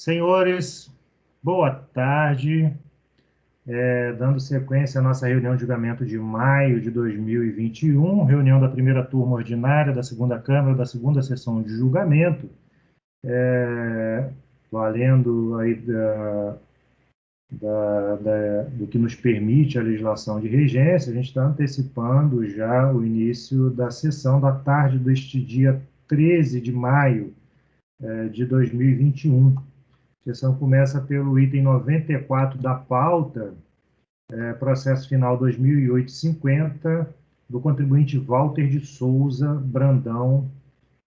Senhores, boa tarde. Dando sequência à nossa reunião de julgamento de maio de 2021, reunião da primeira turma ordinária da segunda Câmara, da segunda sessão de julgamento, valendo aí do que nos permite a legislação de regência, a gente está antecipando já o início da sessão da tarde deste dia 13 de maio de 2021. A sessão começa pelo item 94 da pauta, processo final 2008-50, do contribuinte Walter de Souza Brandão.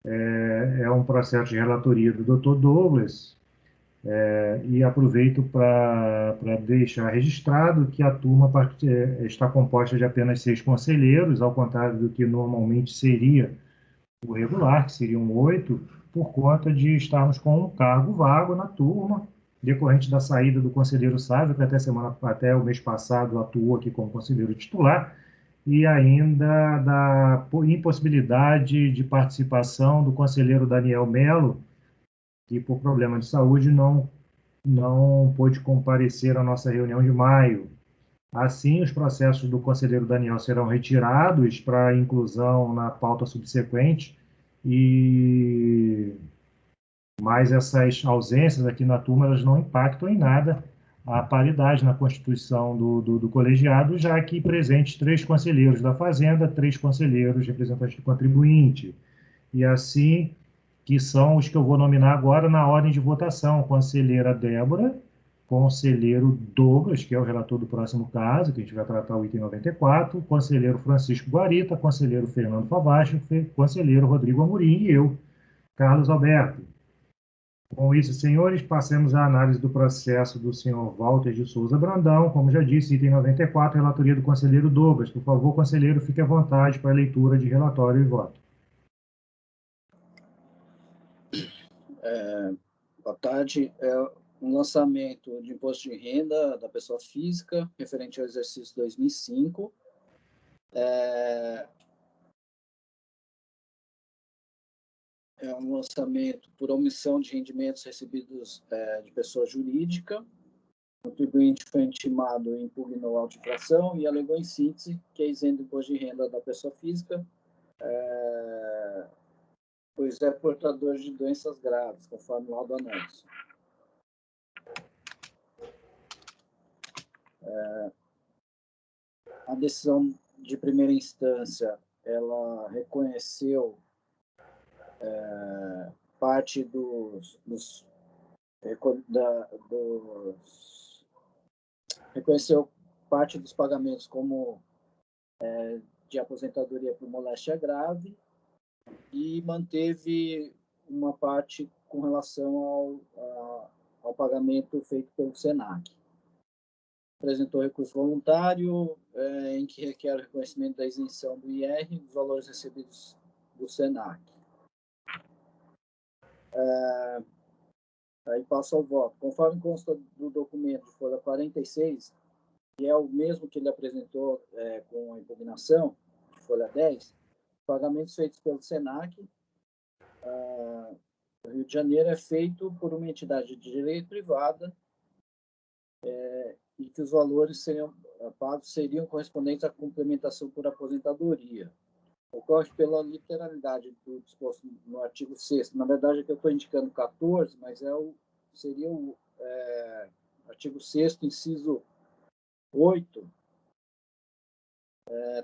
É um processo de relatoria do Dr. Douglas, e aproveito para deixar registrado que a turma está composta de apenas 6 conselheiros, ao contrário do que normalmente seria o regular, que seriam 8, por conta de estarmos com um cargo vago na turma, decorrente da saída do conselheiro Sávio, que até o mês passado atuou aqui como conselheiro titular, e ainda da impossibilidade de participação do conselheiro Daniel Melo, que por problema de saúde não pôde comparecer à nossa reunião de maio. Assim, os processos do conselheiro Daniel serão retirados para inclusão na pauta subsequente, e mas essas ausências aqui na turma elas não impactam em nada a paridade na constituição do colegiado, já que presentes 3 conselheiros da Fazenda, 3 conselheiros representantes do contribuinte, e assim que são os que eu vou nominar agora na ordem de votação: conselheira Débora, conselheiro Douglas, que é o relator do próximo caso, que a gente vai tratar o item 94, conselheiro Francisco Guarita, conselheiro Fernando Favacho, conselheiro Rodrigo Amorim e eu, Carlos Alberto. Com isso, senhores, passemos à análise do processo do senhor Walter de Souza Brandão. Como já disse, item 94, relatoria do conselheiro Douglas. Por favor, conselheiro, fique à vontade para a leitura de relatório e voto. Boa tarde. Um lançamento de imposto de renda da pessoa física, referente ao exercício 2005. É um lançamento por omissão de rendimentos recebidos de pessoa jurídica. O contribuinte foi intimado e impugnou a auto-infração e alegou em síntese que é isento do imposto de renda da pessoa física, pois é portador de doenças graves, conforme o laudo anexo. A decisão de primeira instância, ela reconheceu parte reconheceu parte dos pagamentos como de aposentadoria por moléstia grave e manteve uma parte com relação ao pagamento feito pelo SENAC. Apresentou recurso voluntário em que requer o reconhecimento da isenção do IR dos valores recebidos do SENAC. Aí passo ao voto. Conforme consta do documento de folha 46, que é o mesmo que ele apresentou com a impugnação, de folha 10, pagamentos feitos pelo SENAC, no Rio de Janeiro, é feito por uma entidade de direito privada, e que os valores pagos seriam correspondentes à complementação por aposentadoria. Ocorre pela literalidade do disposto no artigo 6º. Na verdade, aqui eu estou indicando 14, mas seria o artigo 6º, inciso 8.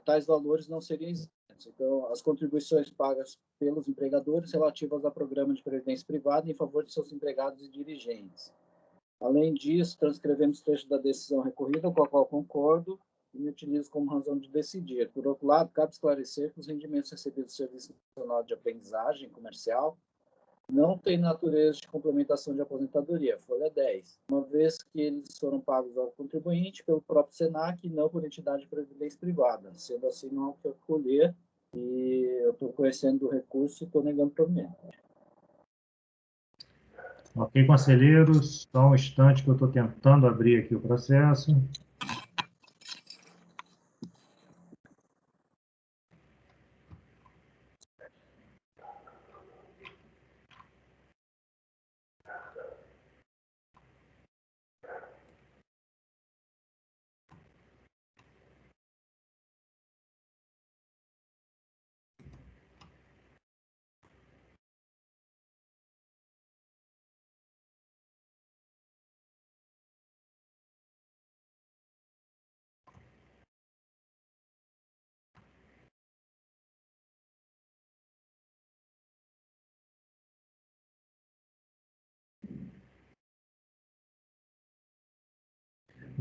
Tais valores não seriam isentos. Então, as contribuições pagas pelos empregadores relativas a programa de previdência privada em favor de seus empregados e dirigentes. Além disso, transcrevemos trecho da decisão recorrida, com a qual concordo, e me utilizo como razão de decidir. Por outro lado, cabe esclarecer que os rendimentos recebidos do Serviço Nacional de Aprendizagem Comercial não têm natureza de complementação de aposentadoria, folha 10, uma vez que eles foram pagos ao contribuinte pelo próprio SENAC e não por entidade de previdência privada. Sendo assim, não há o que acolher, e eu estou conhecendo o recurso e estou negando provimento. Ok, conselheiros, só um instante que eu estou tentando abrir aqui o processo.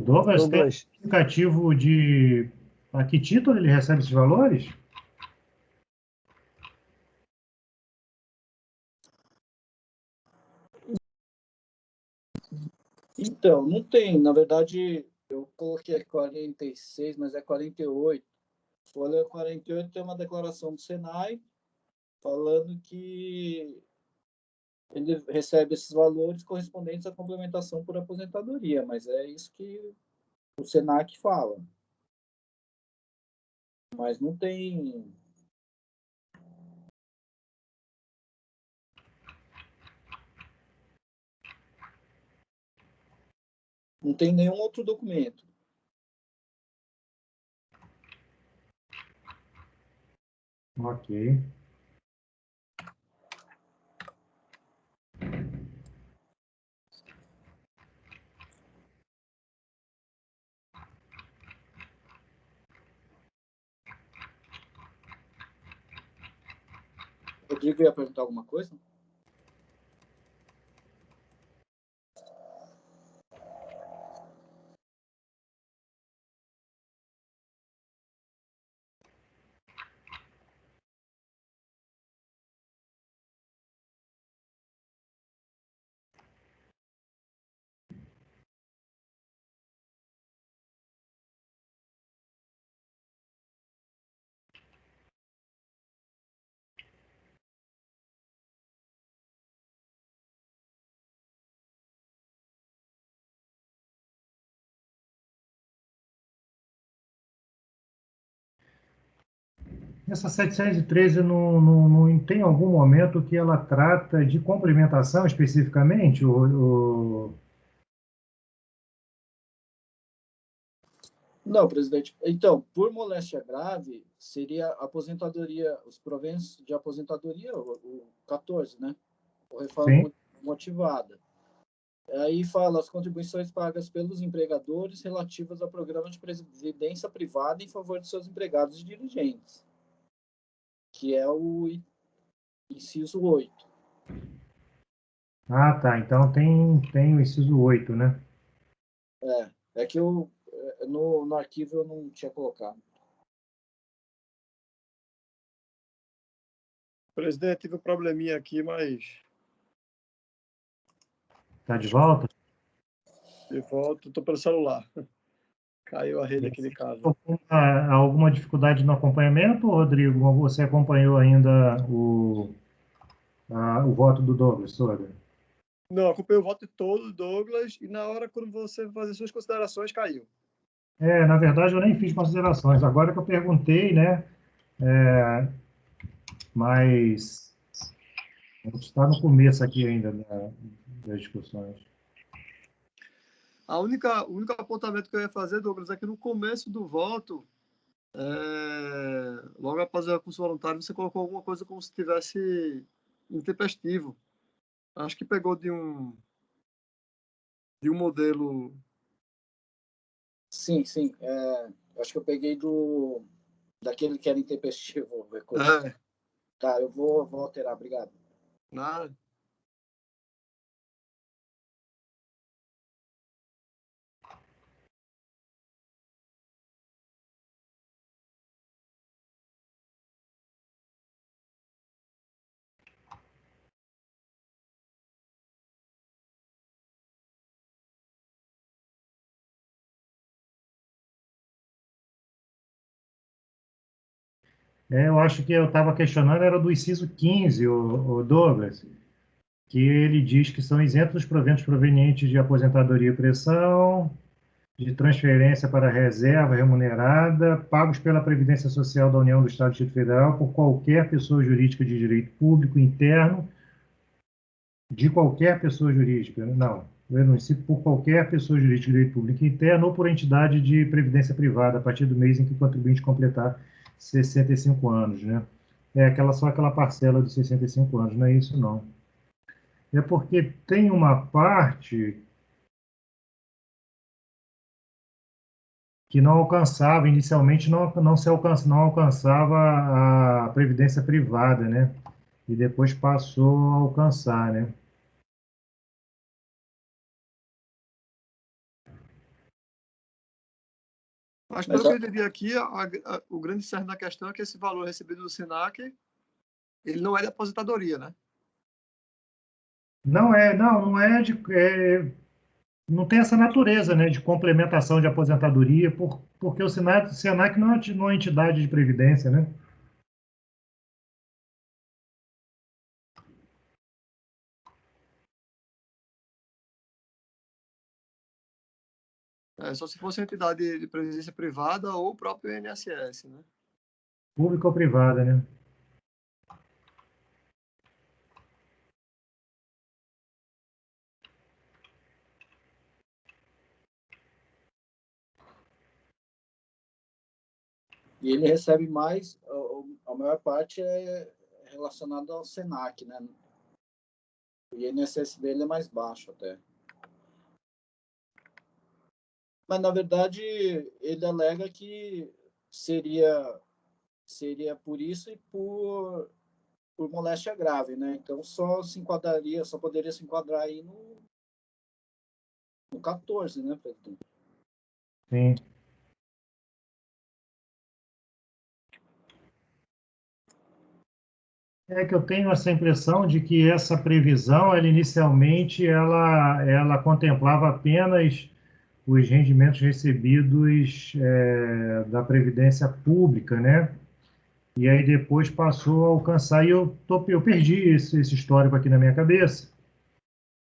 Douglas, tem Douglas, indicativo de a que título ele recebe esses valores? Então, não tem. Na verdade, eu coloquei 46, mas é 48. Folha 48 tem uma declaração do Senai falando que ele recebe esses valores correspondentes à complementação por aposentadoria, mas é isso que o Senac fala. Mas não tem. Não tem nenhum outro documento. Ok. Rodrigo ia perguntar alguma coisa? Essa 713 não tem algum momento que ela trata de complementação especificamente? Não, presidente. Então, por moléstia grave, seria aposentadoria, os proventos de aposentadoria, o 14, né? Ou Sim. reforma motivada. Aí fala as contribuições pagas pelos empregadores relativas ao programa de previdência privada em favor de seus empregados e dirigentes, que é o inciso 8. Ah, tá. Então tem o inciso 8, né? É que eu, no arquivo eu não tinha colocado. presidente, tive um probleminha aqui, mas Está de volta? de volta, estou pelo celular. Caiu a rede aqui de casa. Alguma dificuldade no acompanhamento, Rodrigo? Ou você acompanhou ainda o voto do Douglas sobre? Não, acompanhei o voto todo, Douglas, e na hora, quando você fazer suas considerações, caiu. Na verdade, eu nem fiz considerações. Agora que eu perguntei, né? Mas a gente está no começo aqui ainda das discussões. O único apontamento que eu ia fazer, Douglas, é que no começo do voto, logo após o recurso voluntário, você colocou alguma coisa como se tivesse intempestivo. Acho que pegou de um modelo. Sim, sim. Acho que eu peguei daquele que era intempestivo o recurso. Tá, eu vou alterar, obrigado. Nada. Eu acho que eu estava questionando, era do inciso 15, o Douglas, que ele diz que são isentos os proventos provenientes de aposentadoria e pressão, de transferência para reserva remunerada, pagos pela Previdência Social da União do Estado do Distrito Federal por qualquer pessoa jurídica de direito público interno, de qualquer pessoa jurídica, não, eu enuncio por qualquer pessoa jurídica de direito público interno ou por entidade de previdência privada, a partir do mês em que o contribuinte completar 65 anos, né? Só aquela parcela dos 65 anos, não é isso não. É porque tem uma parte que não alcançava, inicialmente não alcançava a previdência privada, né? E depois passou a alcançar, né? Mas pelo que eu entendi aqui, o grande cerne da questão é que esse valor recebido do SENAC, ele não é de aposentadoria, né? Não é, não é não tem essa natureza, né, de complementação de aposentadoria, porque o Senac não é uma entidade de previdência, né? Só se fosse uma entidade de previdência privada ou o próprio INSS, né? Pública ou privada, né? E ele recebe mais, a maior parte é relacionada ao SENAC, né? O INSS dele é mais baixo até. Mas, na verdade, ele alega que seria por isso e por moléstia grave, né? Então, só poderia se enquadrar aí no 14, né, presidente? Sim. É que eu tenho essa impressão de que essa previsão, inicialmente, ela contemplava apenas os rendimentos recebidos da Previdência Pública, né? E aí depois passou a alcançar, e eu perdi esse histórico aqui na minha cabeça.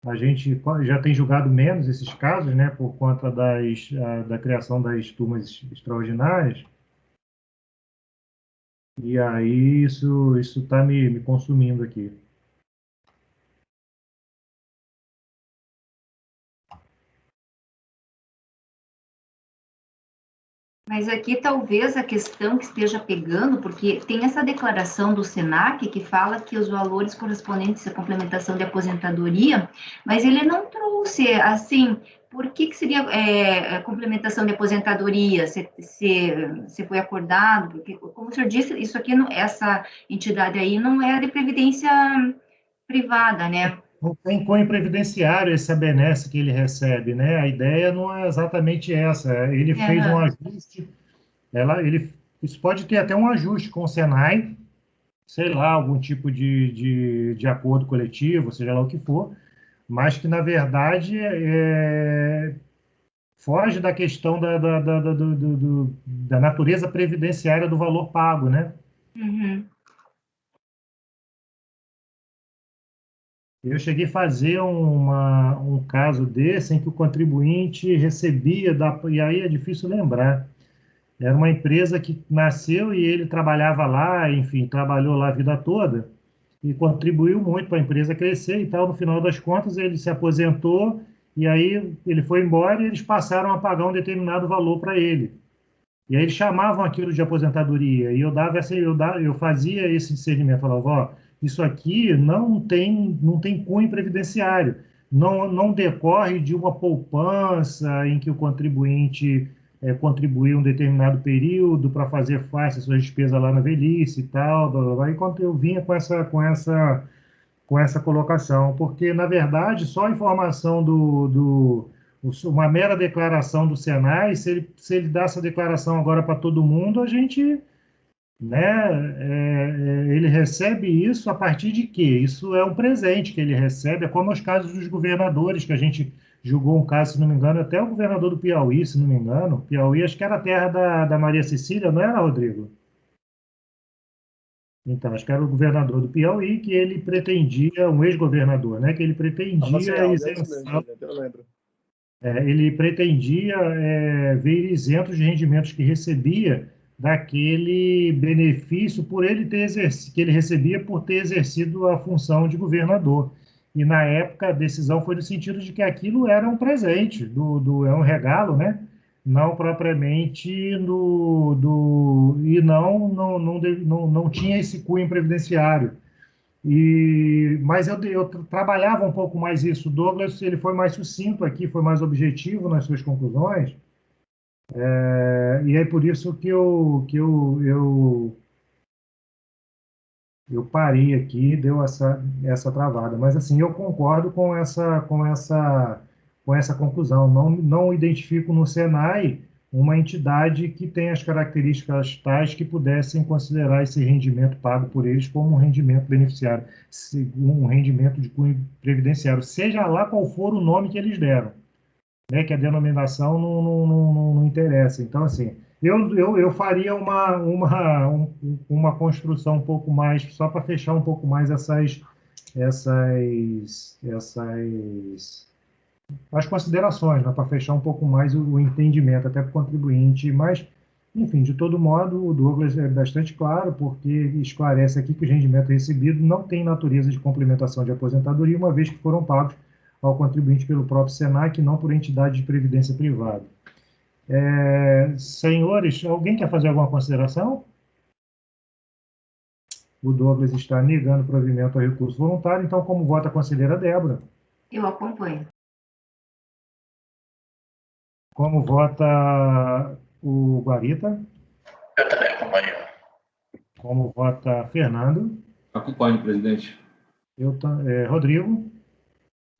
A gente já tem julgado menos esses casos, né, por conta da criação das turmas extraordinárias, e aí isso está me consumindo aqui. Mas aqui talvez a questão que esteja pegando, porque tem essa declaração do SENAC que fala que os valores correspondentes à complementação de aposentadoria, mas ele não trouxe, assim, por que seria a complementação de aposentadoria, se foi acordado, porque, como o senhor disse, isso aqui, essa entidade aí não é de previdência privada, né? Não tem cunho previdenciário essa benesse que ele recebe, né? A ideia não é exatamente essa. Ele fez um ajuste, isso pode ter até um ajuste com o Senai, sei lá, algum tipo de acordo coletivo, seja lá o que for, mas que, na verdade, foge da questão da natureza previdenciária do valor pago, né? Uhum. Eu cheguei a fazer um caso desse em que o contribuinte recebia, e aí é difícil lembrar, era uma empresa que nasceu e ele trabalhava lá, enfim, trabalhou lá a vida toda e contribuiu muito para a empresa crescer e tal. No final das contas, ele se aposentou e aí ele foi embora e eles passaram a pagar um determinado valor para ele. E aí eles chamavam aquilo de aposentadoria. E eu fazia esse discernimento, falava, ó, isso aqui não tem cunho previdenciário, não decorre de uma poupança em que o contribuinte contribuiu um determinado período para fazer face às suas despesas lá na velhice e tal. Blá, blá, blá. E quando eu vinha com essa colocação, porque, na verdade, só a informação uma mera declaração do Senai, se ele dá essa declaração agora para todo mundo, a gente, né, ele recebe isso a partir de quê? Isso é um presente que ele recebe, é como os casos dos governadores, que a gente julgou um caso, se não me engano, até o governador do Piauí, se não me engano, Piauí acho que era a terra da Maria Cecília, não era, Rodrigo? Então, acho que era o governador do Piauí que ele pretendia, um ex-governador, né, que ele pretendia isenção, eu lembro. ele pretendia ver isentos de rendimentos que recebia daquele benefício por ele ter que ele recebia por ter exercido a função de governador. E na época a decisão foi no sentido de que aquilo era um presente, é um regalo, né? Não propriamente e não tinha esse cunho previdenciário. Mas eu trabalhava um pouco mais isso. O Douglas, ele foi mais sucinto aqui, foi mais objetivo nas suas conclusões, e é por isso eu parei aqui, deu essa travada. Mas assim, eu concordo com essa conclusão. Não identifico no Senai uma entidade que tem as características tais que pudessem considerar esse rendimento pago por eles como um rendimento beneficiário, um rendimento de cunho previdenciário, seja lá qual for o nome que eles deram, né, que a denominação não interessa. Então, assim, eu faria uma construção um pouco mais, só para fechar um pouco mais as considerações, né, para fechar um pouco mais o entendimento, até para o contribuinte. Mas, enfim, de todo modo, o Douglas é bastante claro, porque esclarece aqui que o rendimento recebido não tem natureza de complementação de aposentadoria, uma vez que foram pagos ao contribuinte pelo próprio SENAC, não por entidade de previdência privada. Senhores, alguém quer fazer alguma consideração? O Douglas está negando provimento ao recurso voluntário, então, como vota a conselheira Débora? Eu acompanho. Como vota o Guarita? Eu também acompanho. Como vota Fernando? Acompanho, presidente. Rodrigo?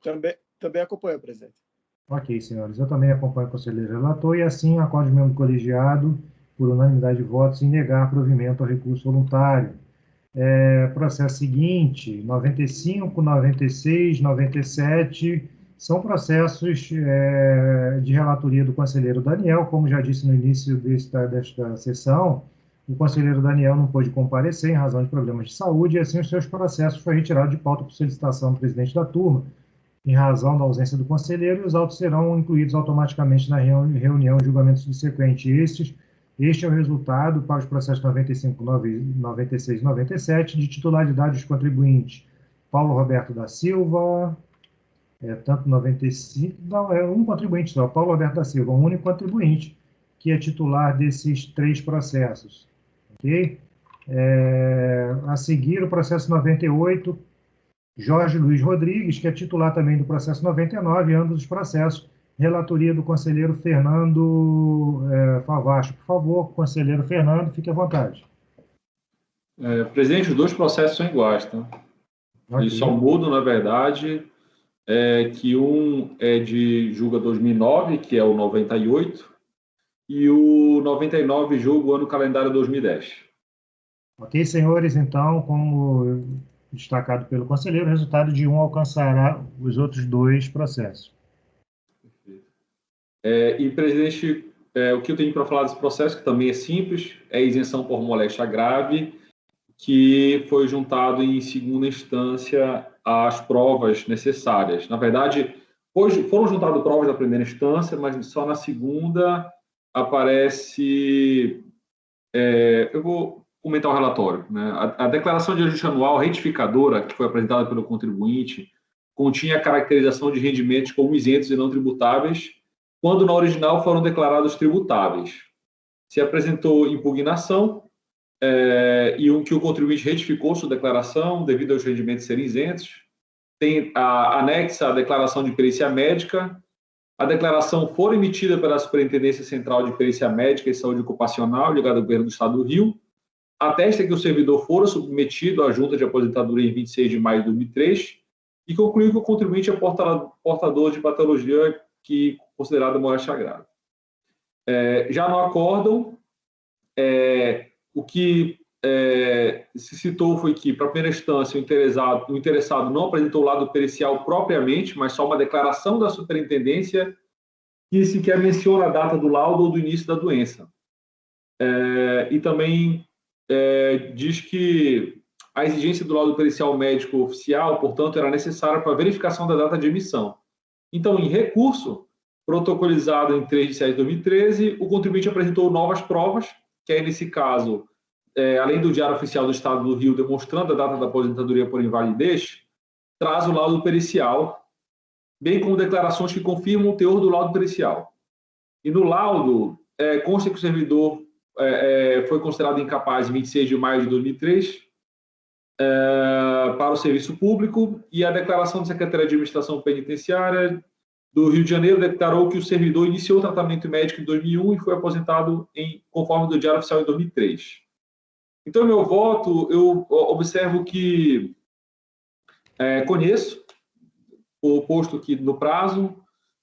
Também acompanho, presidente. Ok, senhores. Eu também acompanho o conselheiro relator e assim acordo o membro colegiado, por unanimidade de votos, em negar provimento ao recurso voluntário. Processo seguinte, 95, 96, 97, são processos de relatoria do conselheiro Daniel. Como já disse no início desta sessão, o conselheiro Daniel não pôde comparecer em razão de problemas de saúde e assim os seus processos foram retirados de pauta por solicitação do presidente da turma, em razão da ausência do conselheiro, e os autos serão incluídos automaticamente na reunião de julgamento subsequente. Este é o resultado para os processos 95, 96 e 97, de titularidade dos contribuintes Paulo Roberto da Silva, tanto 95, não, é um contribuinte só, Paulo Roberto da Silva, um único contribuinte, que é titular desses 3 processos. Ok? A seguir, o processo 98, Jorge Luiz Rodrigues, que é titular também do processo 99, ambos os processos, relatoria do conselheiro Fernando Favacho. Por favor, conselheiro Fernando, fique à vontade. Presidente, os 2 processos são iguais, tá? Okay. Eles só mudam, na verdade, que um é de julga 2009, que é o 98, e o 99 julga o ano calendário 2010. Ok, senhores, então, como destacado pelo conselheiro, o resultado de um alcançará os outros 2 processos. E, presidente, o que eu tenho para falar desse processo, que também é simples, é a isenção por moléstia grave, que foi juntado em segunda instância às provas necessárias. Na verdade, hoje foram juntadas provas da primeira instância, mas só na segunda aparece... eu vou comentar o relatório, né? A declaração de ajuste anual retificadora, que foi apresentada pelo contribuinte, continha a caracterização de rendimentos como isentos e não tributáveis, quando na original foram declarados tributáveis. Se apresentou impugnação e que o contribuinte retificou sua declaração devido aos rendimentos serem isentos. Tem a anexa à declaração de perícia médica. A declaração for emitida pela Superintendência Central de Perícia Médica e Saúde Ocupacional, ligada ao Governo do Estado do Rio. Atesta que o servidor fora submetido à junta de aposentadoria em 26 de maio de 2003 e concluiu que o contribuinte é portador de patologia que considerada moléstia grave. Já no acórdão, o que se citou foi que, para a primeira instância, o interessado não apresentou o lado pericial propriamente, mas só uma declaração da superintendência que sequer menciona a data do laudo ou do início da doença. E também diz que a exigência do laudo pericial médico oficial, portanto, era necessária para a verificação da data de emissão. Então, em recurso protocolizado em 3 de setembro de 2013, o contribuinte apresentou novas provas, que é, nesse caso, além do Diário Oficial do Estado do Rio demonstrando a data da aposentadoria por invalidez, traz o laudo pericial, bem como declarações que confirmam o teor do laudo pericial. E no laudo, consta que o servidor foi considerado incapaz em 26 de maio de 2003 para o serviço público, e a declaração da Secretaria de Administração Penitenciária do Rio de Janeiro declarou que o servidor iniciou o tratamento médico em 2001 e foi aposentado conforme do Diário Oficial em 2003. Então, meu voto, eu observo que conheço, posto que no prazo,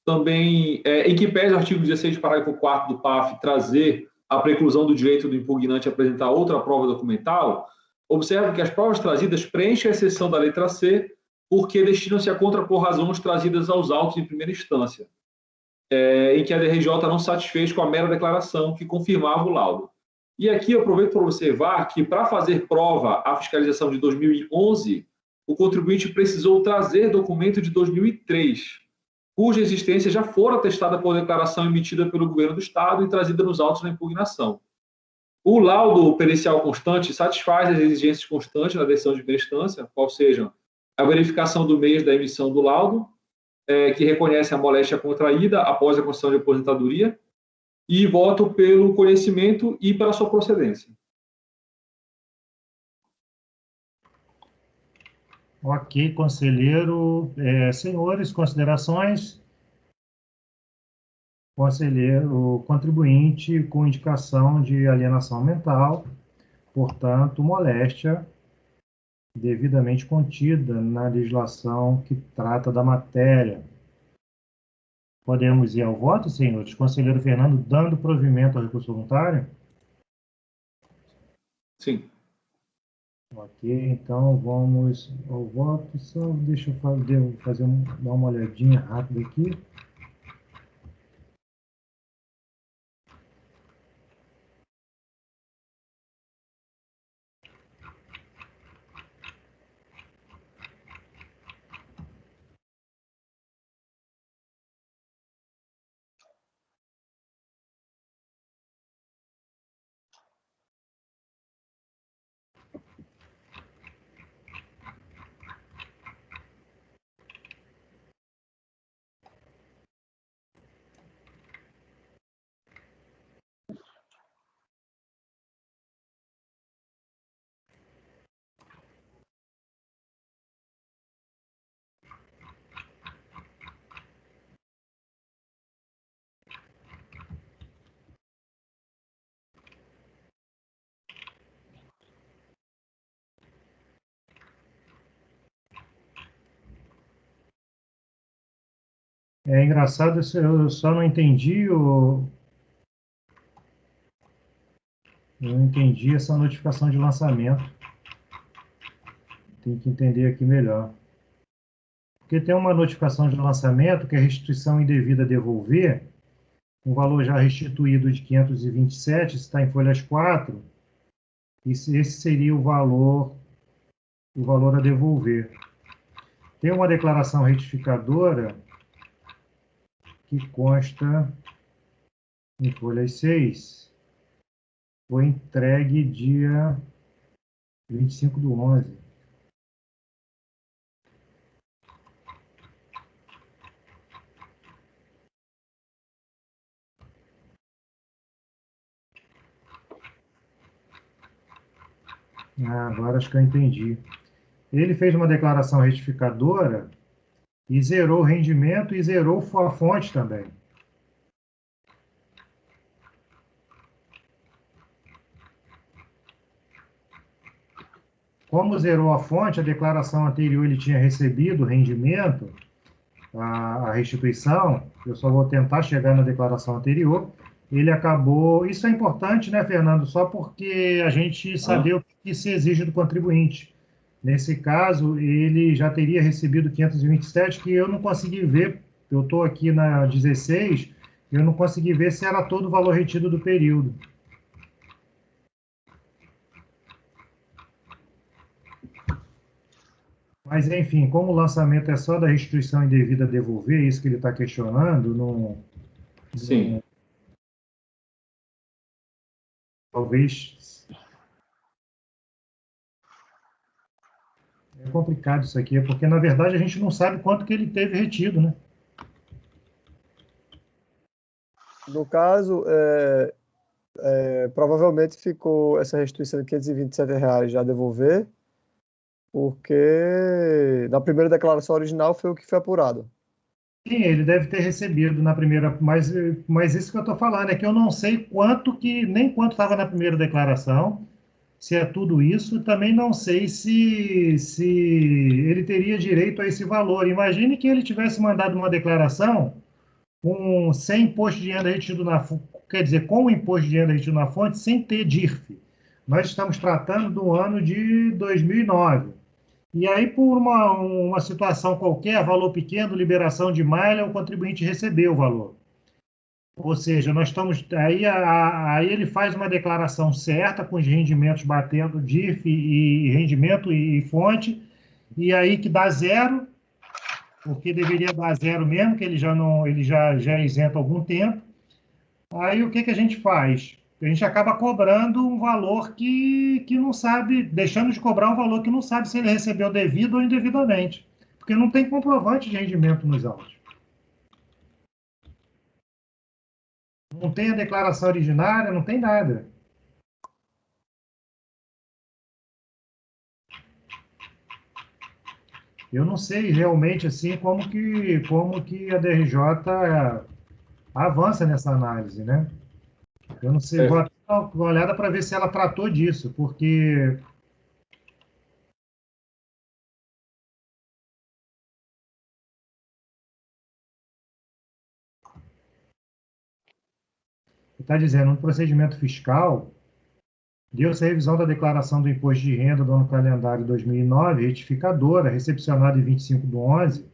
também, em que pese o artigo 16, parágrafo 4º do PAF trazer a preclusão do direito do impugnante a apresentar outra prova documental, observa que as provas trazidas preenchem a exceção da letra C, porque destinam-se a contrapor razões trazidas aos autos em primeira instância, em que a DRJ não satisfez com a mera declaração que confirmava o laudo. E aqui eu aproveito para observar que, para fazer prova à fiscalização de 2011, o contribuinte precisou trazer documento de 2003, cuja existência já fora atestada por declaração emitida pelo governo do Estado e trazida nos autos da impugnação. O laudo pericial constante satisfaz as exigências constantes na decisão de primeira instância, qual seja a verificação do mês da emissão do laudo, que reconhece a moléstia contraída após a concessão de aposentadoria, e voto pelo conhecimento e pela sua procedência. Ok, conselheiro. Senhores, considerações? Conselheiro, contribuinte com indicação de alienação mental, portanto, moléstia devidamente contida na legislação que trata da matéria. Podemos ir ao voto, senhores? Conselheiro Fernando, dando provimento ao recurso voluntário? Sim. Ok, então vamos ao voto. Só deixa eu dar uma olhadinha rápida aqui. É engraçado, eu só não entendi eu não entendi essa notificação de lançamento. Tem que entender aqui melhor. Porque tem uma notificação de lançamento que é restituição indevida a devolver, um valor já restituído de 527, está em folhas 4, e esse seria o valor a devolver. Tem uma declaração retificadora que consta em folhas 6, foi entregue dia 25/11. Agora acho que eu entendi. Ele fez uma declaração retificadora e zerou o rendimento e zerou a fonte também. Como zerou a fonte, a declaração anterior ele tinha recebido o rendimento, a restituição, eu só vou tentar chegar na declaração anterior, ele acabou... Isso é importante, né, Fernando? Só porque a gente saber o que se exige do contribuinte. Nesse caso, ele já teria recebido 527, que eu não consegui ver, eu estou aqui na 16, eu não consegui ver se era todo o valor retido do período. Mas, enfim, como o lançamento é só da restituição indevida a devolver, isso que ele está questionando, não... Sim. Talvez... É complicado isso aqui, porque, na verdade, a gente não sabe quanto que ele teve retido, né? No caso, provavelmente ficou essa restituição de R$ 527 já a devolver, porque na primeira declaração original foi o que foi apurado. Sim, ele deve ter recebido na primeira, mas isso que eu estou falando é que eu não sei nem quanto estava na primeira declaração, se é tudo isso, também não sei se ele teria direito a esse valor. Imagine que ele tivesse mandado uma declaração sem imposto de renda retido na fonte, quer dizer, com o imposto de renda retido na fonte, sem ter DIRF. Nós estamos tratando do ano de 2009. E aí, por uma situação qualquer, valor pequeno, liberação de malha, o contribuinte recebeu o valor. Ou seja, nós estamos. Aí ele faz uma declaração certa, com os rendimentos batendo DIRF e rendimento e fonte, e aí que dá zero, porque deveria dar zero mesmo, que ele já é isento há algum tempo. Aí o que a gente faz? A gente acaba cobrando um valor que não sabe, deixando de cobrar um valor que não sabe se ele recebeu devido ou indevidamente, porque não tem comprovante de rendimento nos autos. Não tem a declaração originária, não tem nada. Eu não sei realmente assim como que a DRJ avança nessa análise, né? Eu não sei, vou até dar uma olhada para ver se ela tratou disso, porque está dizendo, no procedimento fiscal, deu-se a revisão da declaração do imposto de renda do ano calendário 2009, retificadora, recepcionada em 25/11,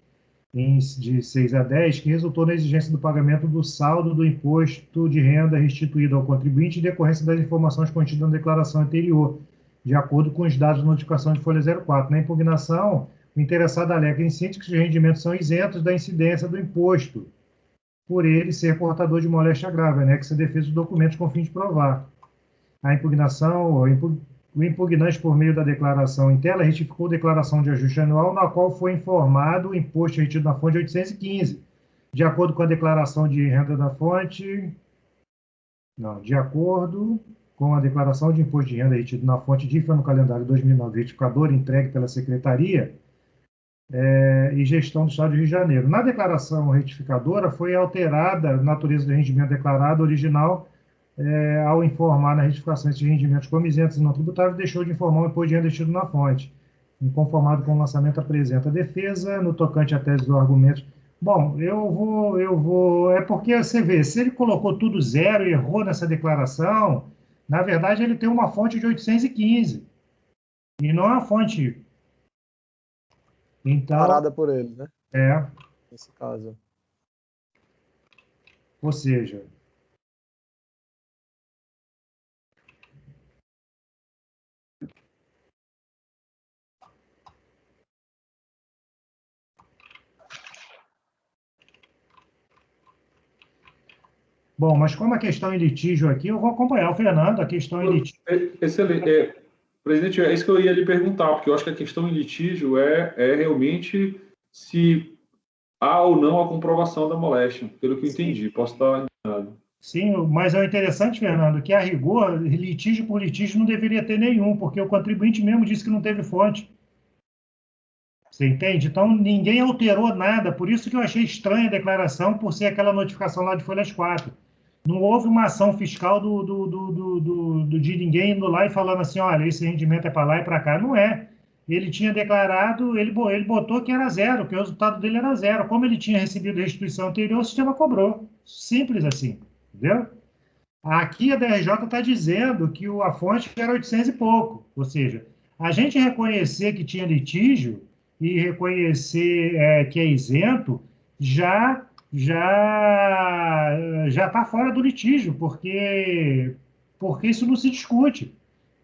de 6 a 10, que resultou na exigência do pagamento do saldo do imposto de renda restituído ao contribuinte em decorrência das informações contidas na declaração anterior, de acordo com os dados da notificação de folha 04. Na impugnação, o interessado alega em síntese que os rendimentos são isentos da incidência do imposto, por ele ser portador de moléstia grave, anexa a defesa dos documentos com fim de provar. A impugnação, o impugnante, por meio da declaração em tela, retificou a declaração de ajuste anual, na qual foi informado o imposto retido na fonte 815. De acordo com a declaração de renda da fonte... Não, de acordo com a declaração de imposto de renda retido na fonte DIFA no calendário 2009, retificador entregue pela Secretaria e Gestão do Estado do Rio de Janeiro. Na declaração retificadora, foi alterada a natureza do rendimento declarado original ao informar na retificação esses rendimentos como isentos e não tributáveis, deixou de informar o imposto de renda retido na fonte. Inconformado com o lançamento, apresenta a defesa no tocante à tese do argumento. Bom, eu vou... É porque você vê, se ele colocou tudo zero e errou nessa declaração, na verdade ele tem uma fonte de 815. E não é uma fonte... Então, parada por ele, né? Nesse caso. Ou seja... Bom, mas como a questão em litígio aqui, eu vou acompanhar o Fernando, a questão em litígio... Excelente. Presidente, é isso que eu ia lhe perguntar, porque eu acho que a questão em litígio é realmente se há ou não a comprovação da moléstia, pelo que eu entendi. Posso estar enganado. Sim, mas é interessante, Fernando, que a rigor, litígio por litígio não deveria ter nenhum, porque o contribuinte mesmo disse que não teve fonte. Você entende? Então, ninguém alterou nada, por isso que eu achei estranha a declaração, por ser aquela notificação lá de folhas 4. Não houve uma ação fiscal de ninguém indo lá e falando assim, olha, esse rendimento é para lá e para cá. Não é. Ele tinha declarado, ele botou que era zero, que o resultado dele era zero. Como ele tinha recebido a restituição anterior, o sistema cobrou. Simples assim, entendeu? Aqui a DRJ está dizendo que a fonte era 800 e pouco. Ou seja, a gente reconhecer que tinha litígio e reconhecer que é isento, já está fora do litígio, porque isso não se discute.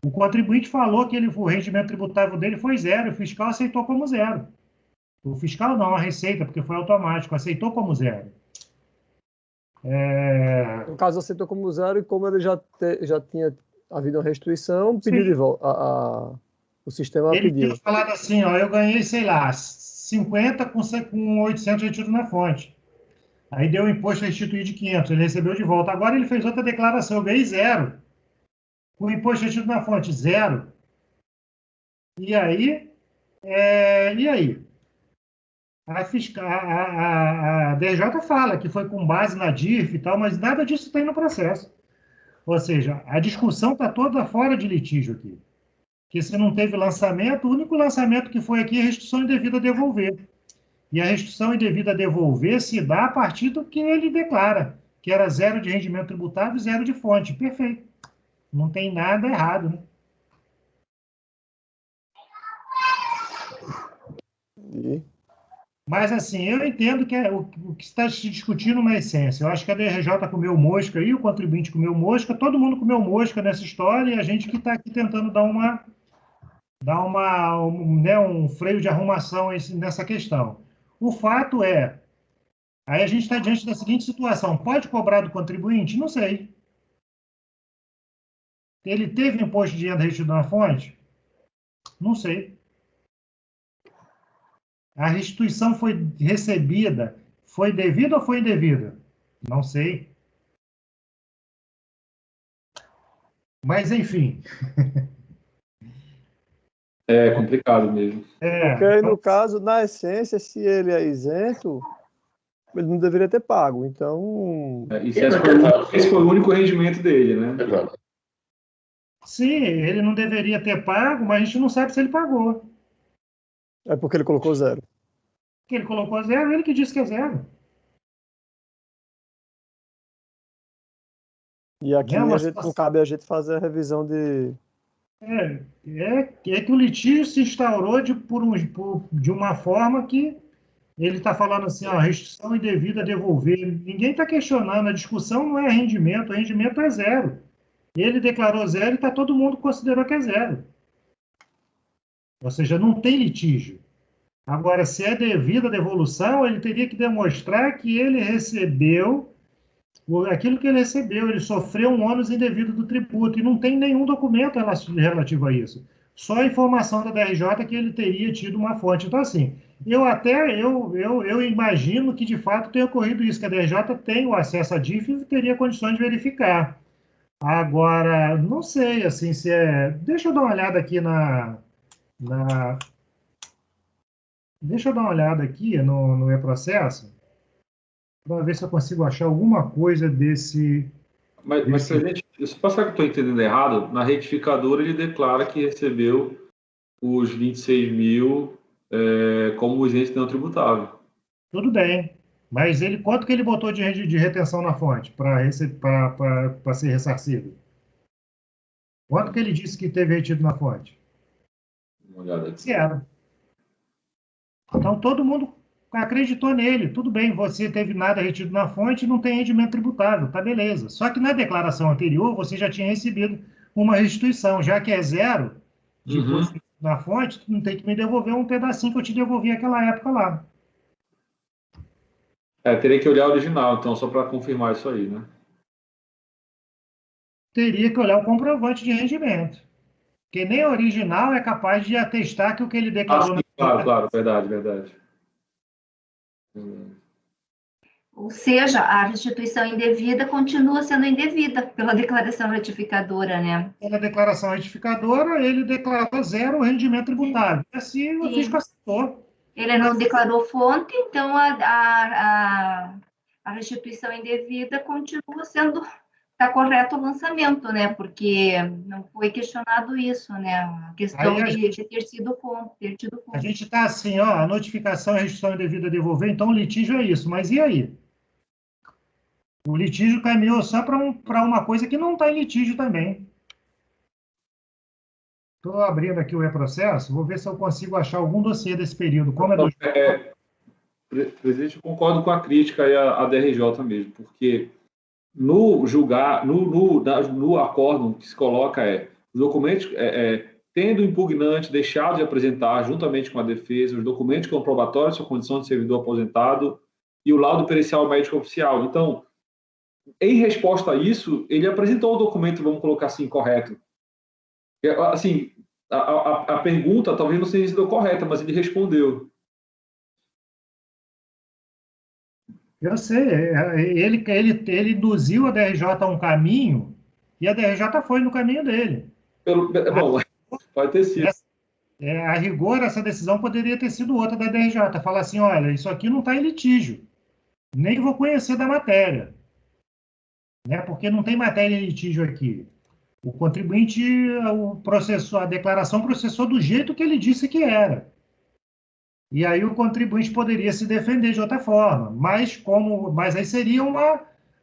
O contribuinte falou que o rendimento tributável dele foi zero, o fiscal aceitou como zero. O fiscal não, a Receita, porque foi automático, aceitou como zero. No caso, aceitou como zero, e como ele já tinha havido uma restituição, pediu de volta. O sistema ele pediu. Ele tinha falado assim, ó, eu ganhei, sei lá, 50 com 800 retido na fonte. Aí deu o imposto restituído de 500, ele recebeu de volta. Agora ele fez outra declaração, eu ganhei zero. Com o imposto retido na fonte, zero. E aí? A DJ fala que foi com base na DIRF e tal, mas nada disso tem no processo. Ou seja, a discussão está toda fora de litígio aqui. Porque se não teve lançamento, o único lançamento que foi aqui é restituição indevida a devolver. E a restituição indevida a devolver se dá a partir do que ele declara, que era 0 de rendimento tributável e 0 de fonte. Perfeito. Não tem nada errado, né? Mas, assim, eu entendo que o que está se discutindo na essência. Eu acho que a DRJ comeu mosca aí, o contribuinte comeu mosca, todo mundo comeu mosca nessa história, e a gente que está aqui tentando dar um freio de arrumação nessa questão. O fato é, aí a gente está diante da seguinte situação: pode cobrar do contribuinte? Não sei. Ele teve imposto de renda retido na fonte? Não sei. A restituição foi recebida, foi devida ou foi indevida? Não sei. Mas, enfim. É complicado mesmo. Porque aí, no caso, na essência, se ele é isento, ele não deveria ter pago. Então. Esse foi o único rendimento dele, né? Exato. Sim, ele não deveria ter pago, mas a gente não sabe se ele pagou. É porque ele colocou 0. Porque ele colocou 0, ele que disse que é 0. E aqui não cabe a gente fazer a revisão de. É que o litígio se instaurou de uma forma que ele está falando assim, ó, restituição indevida a devolver. Ninguém está questionando, a discussão não é rendimento, o rendimento é 0. Ele declarou 0 e todo mundo considerou que é 0. Ou seja, não tem litígio. Agora, se é devida a devolução, ele teria que demonstrar que ele recebeu aquilo que ele recebeu, ele sofreu um ônus indevido do tributo, e não tem nenhum documento relativo a isso. Só a informação da DRJ que ele teria tido uma fonte. Então, assim, eu imagino que, de fato, tenha ocorrido isso, que a DRJ tem o acesso à DIF e teria condições de verificar. Agora, não sei, assim, se é... Deixa eu dar uma olhada aqui Deixa eu dar uma olhada aqui no e-processo, para ver se eu consigo achar alguma coisa desse... Mas presidente, se passar que estou entendendo errado, na retificadora ele declara que recebeu os 26 mil como isento não tributável. Tudo bem, mas quanto que ele botou de retenção na fonte para ser ressarcido? Quanto que ele disse que teve retido na fonte? Uma olhada aqui. 0. Então, todo mundo acreditou nele. Tudo bem, você teve nada retido na fonte e não tem rendimento tributável, tá beleza. Só que na declaração anterior, você já tinha recebido uma restituição, já que é 0 de imposto na fonte, tu não tem que me devolver um pedacinho que eu te devolvi naquela época lá. Teria que olhar o original, então, só para confirmar isso aí, né? Teria que olhar o comprovante de rendimento. Porque nem o original é capaz de atestar que o que ele declarou... sim, claro, verdade. Ou seja, a restituição indevida continua sendo indevida pela declaração retificadora, né? Pela declaração retificadora, ele declarou 0 rendimento tributável. Assim, o fisco aceitou. Ele não declarou fonte, então a restituição indevida continua sendo... Está correto o lançamento, né? Porque não foi questionado isso, né? A questão de ter tido fonte. A gente está assim, ó, a notificação e a restituição indevida a devolver, então o litígio é isso. Mas e aí? O litígio caminhou só para uma coisa que não está em litígio também. Estou abrindo aqui o e-processo, vou ver se eu consigo achar algum dossiê desse período. Presidente, eu concordo com a crítica aí à DRJ mesmo, porque no acórdão que se coloca os documentos, tendo o impugnante deixado de apresentar, juntamente com a defesa, os documentos comprobatórios de sua condição de servidor aposentado e o laudo pericial médico oficial. Então, em resposta a isso, ele apresentou o documento, vamos colocar assim, correto. Assim, a pergunta talvez não tenha sido correta, mas ele respondeu. Eu sei, ele induziu a DRJ a um caminho e a DRJ foi no caminho dele. Bom, pode ter sido. A rigor, essa decisão poderia ter sido outra da DRJ. Falar assim, olha, isso aqui não está em litígio. Nem vou conhecer da matéria. Né? Porque não tem matéria em litígio aqui. O contribuinte, a declaração processou do jeito que ele disse que era. e aí o contribuinte poderia se defender de outra forma. Mas aí seria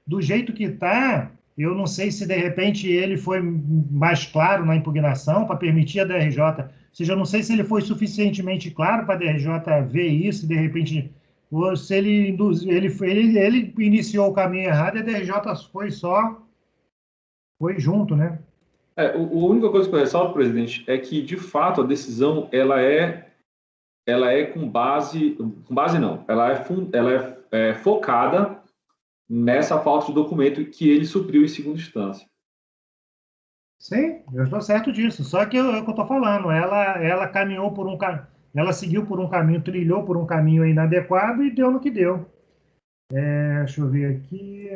do jeito que está, eu não sei se de repente ele foi mais claro na impugnação para permitir a DRJ, ou seja, eu não sei se ele foi suficientemente claro para a DRJ ver isso, de repente, ou se ele iniciou o caminho errado e a DRJ foi junto, né? A única coisa que eu ressalto, presidente, é que, de fato, a decisão ela é com base não, ela é focada nessa falta de documento que ele supriu em segunda instância. Sim, eu estou certo disso. Só que é o que eu estou falando. Ela caminhou ela seguiu por um caminho, trilhou por um caminho inadequado e deu no que deu. Deixa eu ver aqui.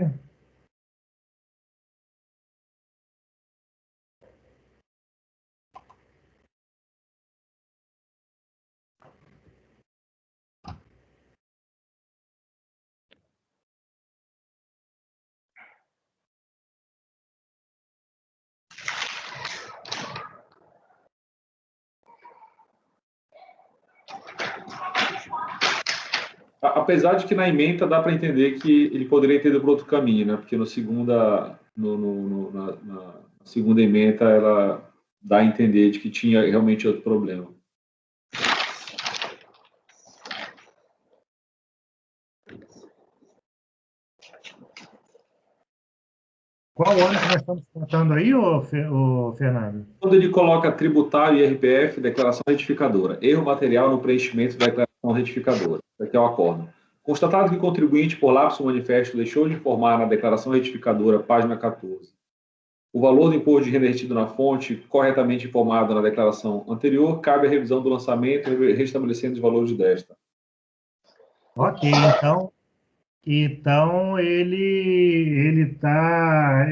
Apesar de que na ementa dá para entender que ele poderia ter ido por outro caminho, né? Porque na segunda ementa ela dá a entender de que tinha realmente outro problema. Qual ano que nós estamos contando aí, Fernando? Quando ele coloca tributário e IRPF, declaração retificadora, erro material no preenchimento da declaração retificadora. Aqui é o acórdão. Constatado que o contribuinte, por lapso manifesto, deixou de informar na declaração retificadora, página 14, o valor do imposto de renda retido na fonte, corretamente informado na declaração anterior, cabe a revisão do lançamento, restabelecendo os valores desta. Ok, então ele está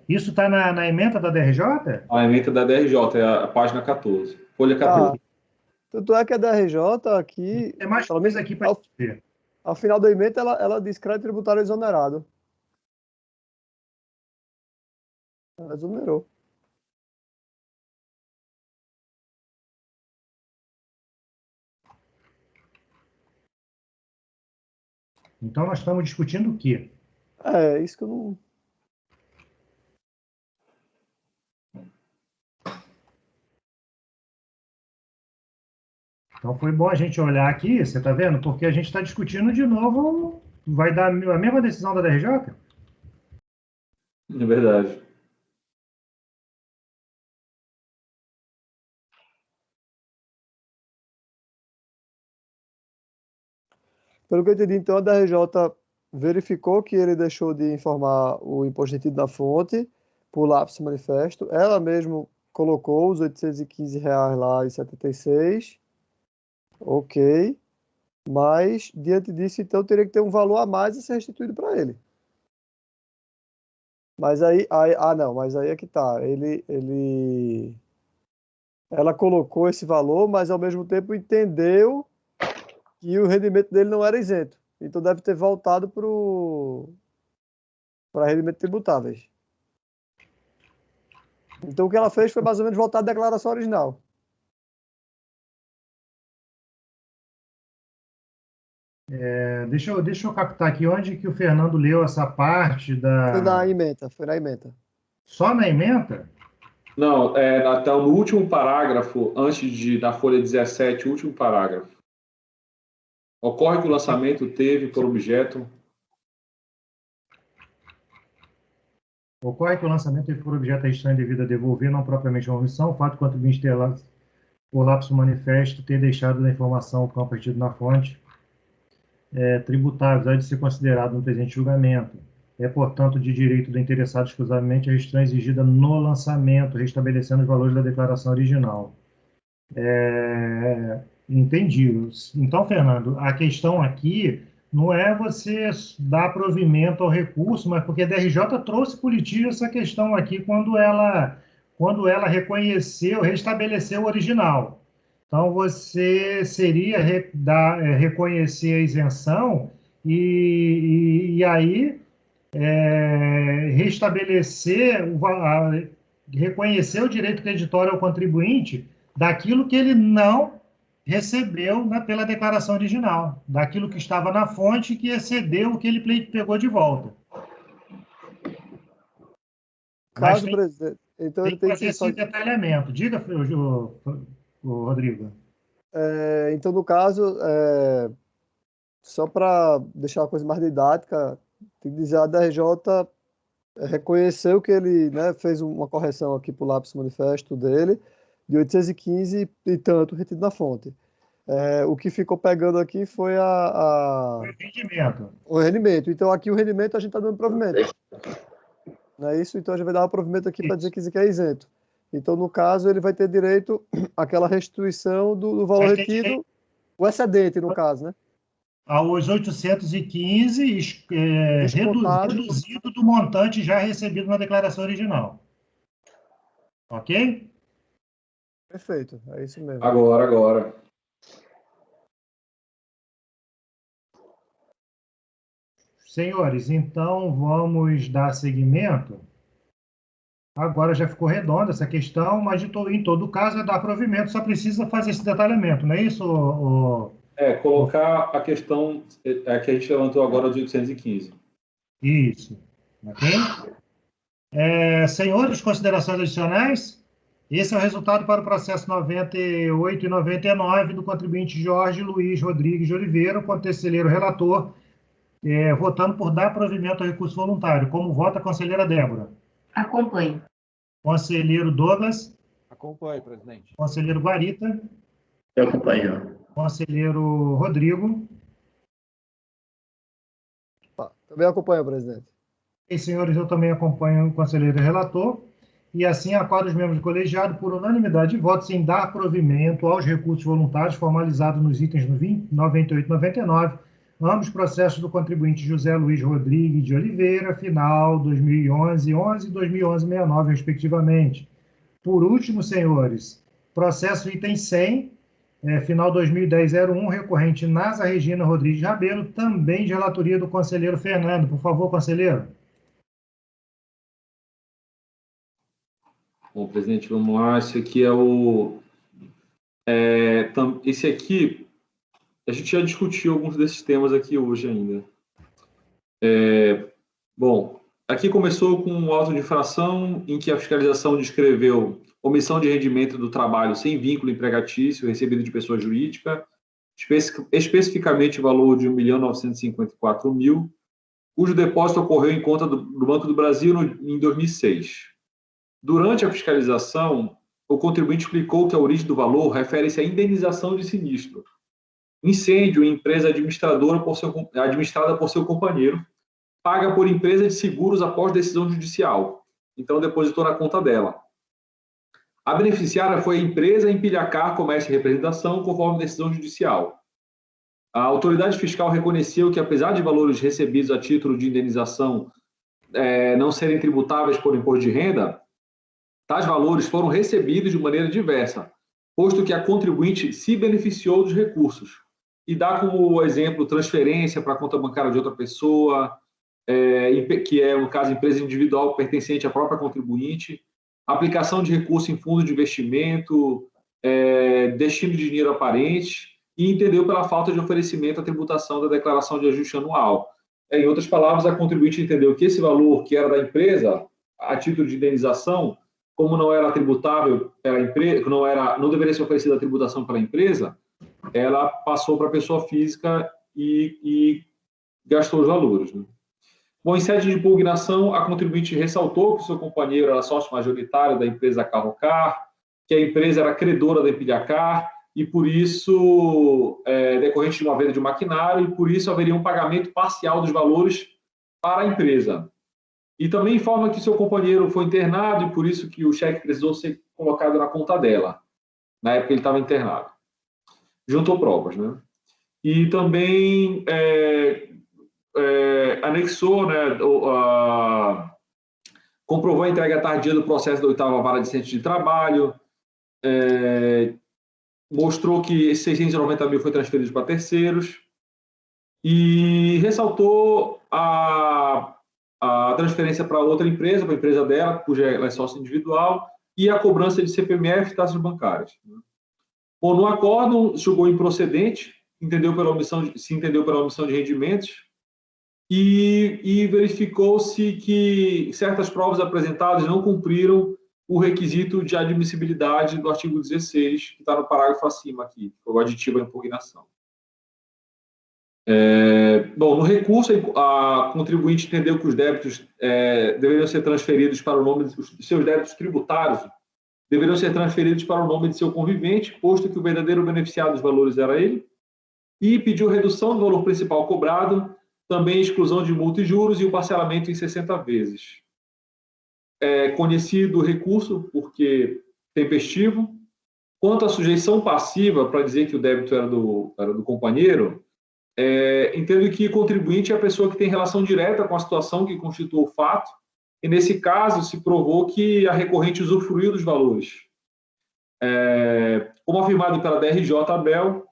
isso está na ementa da DRJ? A ementa da DRJ é a página 14, folha 14. Tanto é que a DRJ aqui, É mais pelo menos coisa aqui para ver. Ao final da ementa, ela diz crédito tributário exonerado. Ela exonerou. Então nós estamos discutindo o quê? É isso que eu não... Então foi bom a gente olhar aqui, você está vendo? Porque a gente está discutindo de novo, vai dar a mesma decisão da DRJ? É verdade. Pelo que eu entendi, então, a DRJ verificou que ele deixou de informar o imposto retido na fonte por lapso manifesto. Ela mesmo colocou os R$ 815 lá e 76. Ok. Mas, diante disso, então, teria que ter um valor a mais a ser restituído para ele. Mas mas aí é que tá. Ela colocou esse valor, mas ao mesmo tempo entendeu que o rendimento dele não era isento. Então deve ter voltado para rendimento tributáveis. Então o que ela fez foi mais ou menos voltar à declaração original. Deixa eu captar aqui onde que o Fernando leu essa parte da... Foi na ementa. Só na ementa? Não, até no último parágrafo, da folha 17, o último parágrafo. Ocorre que o lançamento teve por objeto... Ocorre que o lançamento teve por objeto a restrição indevida a devolver, não propriamente uma omissão, o fato de o contribuinte ter, por lapso manifesto, ter deixado da informação o campo retido na fonte tributáveis, há de ser considerado no presente julgamento. É, portanto, de direito do interessado exclusivamente a restrição exigida no lançamento, restabelecendo os valores da declaração original. Entendi. Então, Fernando, a questão aqui não é você dar provimento ao recurso, mas porque a DRJ trouxe para o litígio essa questão aqui quando ela restabeleceu o original. Então, você seria reconhecer a isenção e aí reconhecer o direito creditório ao contribuinte daquilo que ele não recebeu, né, pela declaração original, daquilo que estava na fonte que excedeu o que ele pegou de volta. Caso, presidente, então tem ele que tem fazer que esse detalhamento. Diga, o Rodrigo. Então, no caso, só para deixar a coisa mais didática, tem que dizer a DRJ reconheceu que ele, né, fez uma correção aqui para o lápis manifesto dele, de 815 e tanto retido na fonte. O que ficou pegando aqui foi O rendimento. o rendimento. Então, aqui o rendimento a gente está dando provimento. Não é isso? Então, a gente vai dar um provimento aqui para dizer que isso aqui é isento. Então, no caso, ele vai ter direito àquela restituição do valor retido, o excedente, no caso, né? Aos 815, reduzido do montante já recebido na declaração original. Ok? Perfeito, é isso mesmo. Agora. Senhores, então vamos dar seguimento. Agora já ficou redonda essa questão, mas em todo caso é dar provimento, só precisa fazer esse detalhamento, não é isso? Colocar a questão que a gente levantou agora de 815. Isso. Ok? Senhores, considerações adicionais? Esse é o resultado para o processo 98 e 99 do contribuinte Jorge Luiz Rodrigues de Oliveira, conselheiro relator, votando por dar provimento ao recurso voluntário. Como vota a conselheira Débora? Acompanho. Conselheiro Douglas? Acompanho, presidente. Conselheiro Guarita? Eu acompanho. Conselheiro Rodrigo? Também acompanho, presidente. E, senhores, eu também acompanho o conselheiro relator. E assim, acordo os membros do colegiado por unanimidade de votos em dar provimento aos recursos voluntários formalizados nos itens 98 e 99, ambos processos do contribuinte José Luiz Rodrigues de Oliveira, final 2011-11 e 2011-69, respectivamente. Por último, senhores, processo item 100, final 2010-01, recorrente Nasa Regina Rodrigues Rabelo, também de relatoria do conselheiro Fernando. Por favor, conselheiro. Bom, presidente, vamos lá. Esse aqui esse aqui, a gente já discutiu alguns desses temas aqui hoje ainda. Bom, aqui começou com um auto de infração em que a fiscalização descreveu omissão de rendimento do trabalho sem vínculo empregatício recebido de pessoa jurídica, especificamente o valor de R$ 1.954.000, cujo depósito ocorreu em conta do Banco do Brasil em 2006. Durante a fiscalização, o contribuinte explicou que a origem do valor refere-se à indenização de sinistro. Incêndio em empresa administrada por seu companheiro, paga por empresa de seguros após decisão judicial. Então, depositou na conta dela. A beneficiária foi a empresa Empilhacar Comércio e Representação, conforme decisão judicial. A autoridade fiscal reconheceu que, apesar de valores recebidos a título de indenização não serem tributáveis por imposto de renda, tais valores foram recebidos de maneira diversa, posto que a contribuinte se beneficiou dos recursos. E dá como exemplo transferência para a conta bancária de outra pessoa, que é, no caso, empresa individual pertencente à própria contribuinte, aplicação de recurso em fundo de investimento, destino de dinheiro aparente, e entendeu pela falta de oferecimento à tributação da declaração de ajuste anual. Em outras palavras, a contribuinte entendeu que esse valor que era da empresa, a título de indenização, como não era tributável pela empresa, não deveria ser oferecida a tributação pela empresa, ela passou para a pessoa física e gastou os valores, né? Bom, em sede de impugnação, a contribuinte ressaltou que o seu companheiro era sócio majoritário da empresa Carrocar, que a empresa era credora da Empilhacar e, por isso, decorrente de uma venda de maquinário, e por isso haveria um pagamento parcial dos valores para a empresa. E também informa que seu companheiro foi internado e por isso que o cheque precisou ser colocado na conta dela, na época ele estava internado. Juntou provas, né? E também anexou, né, comprovou a entrega tardia do processo da 8ª Vara de Ciência de Trabalho, mostrou que 690 mil foi transferido para terceiros e ressaltou a transferência para outra empresa, para a empresa dela, cuja ela é sócio individual, e a cobrança de CPMF e taxas bancárias. Bom, no acórdão, julgou improcedente, se entendeu pela omissão de rendimentos, e verificou-se que certas provas apresentadas não cumpriram o requisito de admissibilidade do artigo 16, que está no parágrafo acima aqui, que foi o aditivo à impugnação. Bom, no recurso, a contribuinte entendeu que os débitos deveriam ser transferidos para o nome de seus débitos tributários, deveriam ser transferidos para o nome de seu convivente, posto que o verdadeiro beneficiado dos valores era ele, e pediu redução do valor principal cobrado, também exclusão de multa e juros e o parcelamento em 60 vezes. Conhecido o recurso, porque tempestivo. Quanto à sujeição passiva, para dizer que o débito era do companheiro, entendo que contribuinte é a pessoa que tem relação direta com a situação que constitua o fato, e nesse caso se provou que a recorrente usufruiu dos valores. Como afirmado pela DRJ Abel,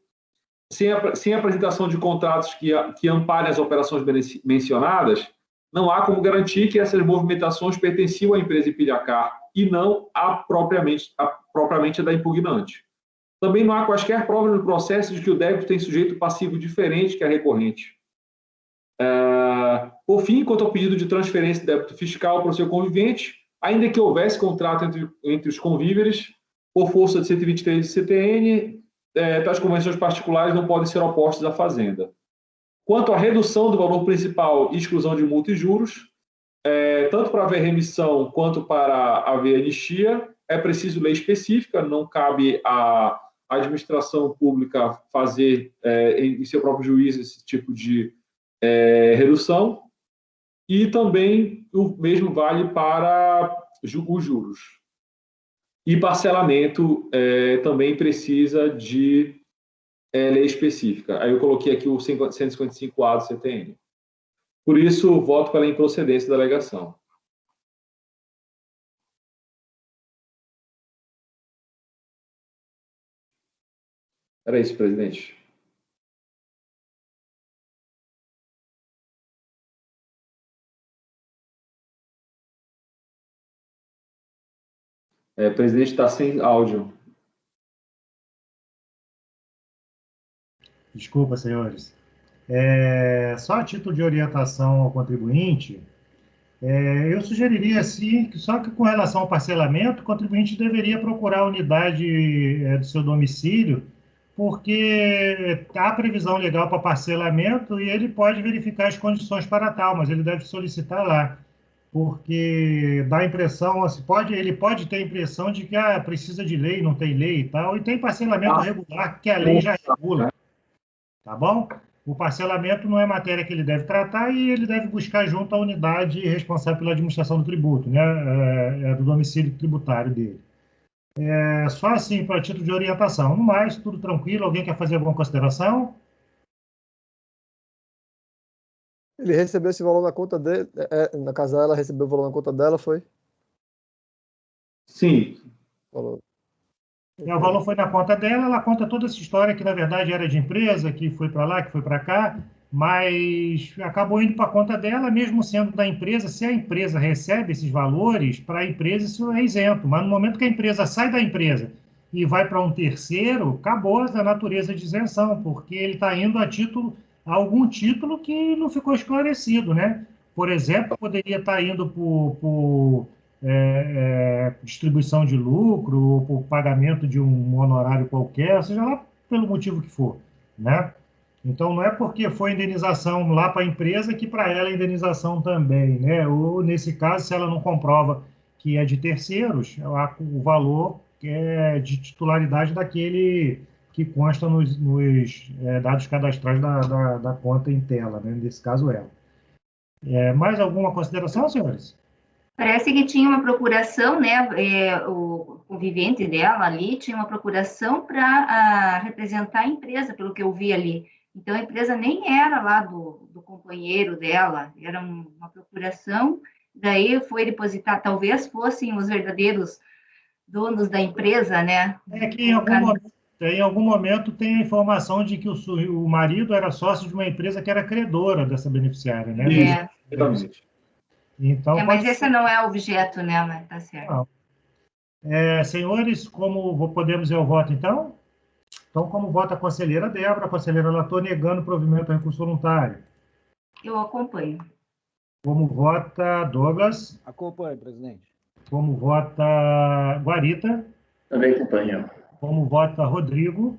sem apresentação de contratos que amparem as operações mencionadas, não há como garantir que essas movimentações pertenciam à empresa Ipiracá e não propriamente a da impugnante. Também não há quaisquer provas no processo de que o débito tem sujeito passivo diferente que a recorrente. Por fim, quanto ao pedido de transferência de débito fiscal para o seu convivente, ainda que houvesse contrato entre os convíveres, por força de 123 do CTN, tais convenções particulares não podem ser opostas à fazenda. Quanto à redução do valor principal e exclusão de multa e juros, tanto para haver remissão quanto para haver anistia, é preciso lei específica, não cabe à administração pública fazer em seu próprio juízo esse tipo de redução, e também o mesmo vale para os juros. E parcelamento também precisa de lei específica. Aí eu coloquei aqui o 155A do CTN. Por isso, voto pela improcedência da alegação. Era isso, presidente. O presidente está sem áudio. Desculpa, senhores. Só a título de orientação ao contribuinte, eu sugeriria, sim, só que com relação ao parcelamento, o contribuinte deveria procurar a unidade do seu domicílio, porque há previsão legal para parcelamento e ele pode verificar as condições para tal, mas ele deve solicitar lá, porque dá a impressão, ele pode ter a impressão de que precisa de lei, não tem lei e tal, e tem parcelamento regular que a lei já regula, tá bom? O parcelamento não é matéria que ele deve tratar e ele deve buscar junto à unidade responsável pela administração do tributo, né? Do domicílio tributário dele. Só assim, para título de orientação. No mais, tudo tranquilo. Alguém quer fazer alguma consideração? Ele recebeu esse valor na conta dele? Na casa dela, recebeu o valor na conta dela, foi? Sim. Falou. O valor foi na conta dela, ela conta toda essa história que, na verdade, era de empresa, que foi para lá, que foi para cá, mas acabou indo para a conta dela, mesmo sendo da empresa. Se a empresa recebe esses valores, para a empresa isso é isento, mas no momento que a empresa sai da empresa e vai para um terceiro, acabou a natureza de isenção, porque ele está indo a algum título que não ficou esclarecido, né? Por exemplo, poderia estar indo por distribuição de lucro, ou por pagamento de um honorário qualquer, seja lá pelo motivo que for, né? Então, não é porque foi indenização lá para a empresa que para ela é indenização também, né? Ou, nesse caso, se ela não comprova que é de terceiros, o valor é de titularidade daquele que consta nos dados cadastrais da conta em tela, né? Nesse caso, ela. Mais alguma consideração, senhores? Parece que tinha uma procuração, né? O convivente dela ali tinha uma procuração para representar a empresa, pelo que eu vi ali. Então, a empresa nem era lá do companheiro dela, era uma procuração. Daí foi depositar, talvez fossem os verdadeiros donos da empresa, né? Que em algum momento tem a informação de que o marido era sócio de uma empresa que era credora dessa beneficiária, né? Exatamente. Então, mas esse não é objeto, né? Mas tá certo. Senhores, como podemos ir ao voto, então? Então, como vota a conselheira Débora, a conselheira relator negando provimento ao recurso voluntário? Eu acompanho. Como vota Douglas? Acompanho, presidente. Como vota Guarita? Também acompanho. Como vota Rodrigo?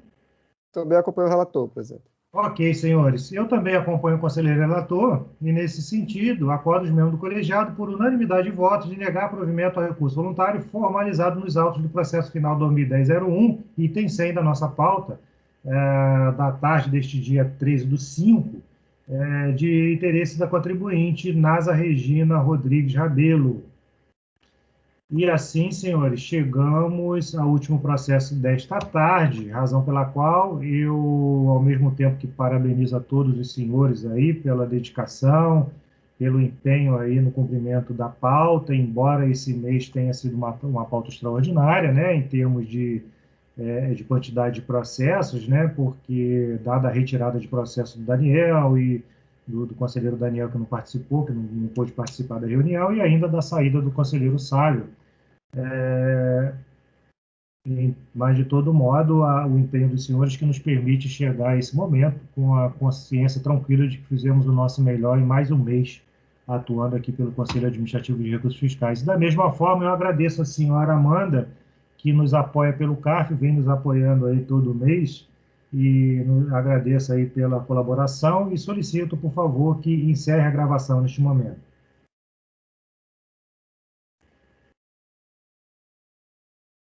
Também acompanho o relator, presidente. Ok, senhores. Eu também acompanho o conselheiro relator e, nesse sentido, acordo os membros do colegiado por unanimidade de votos de negar provimento ao recurso voluntário formalizado nos autos do processo final 2010-01, item 100 da nossa pauta, da tarde deste dia 13/5, de interesse da contribuinte Nasa Regina Rodrigues Rabelo. E assim, senhores, chegamos ao último processo desta tarde, razão pela qual eu, ao mesmo tempo que parabenizo a todos os senhores aí pela dedicação, pelo empenho aí no cumprimento da pauta, embora esse mês tenha sido uma pauta extraordinária, né, em termos de quantidade de processos, né, porque dada a retirada de processo do Daniel e do conselheiro Daniel, que não participou, que não pôde participar da reunião, e ainda da saída do conselheiro Sávio. Mas, de todo modo, o empenho dos senhores que nos permite chegar a esse momento com a consciência tranquila de que fizemos o nosso melhor em mais um mês atuando aqui pelo Conselho Administrativo de Recursos Fiscais. E, da mesma forma, eu agradeço a senhora Amanda, que nos apoia pelo CARF, vem nos apoiando aí todo mês, e agradeço aí pela colaboração e solicito, por favor, que encerre a gravação neste momento.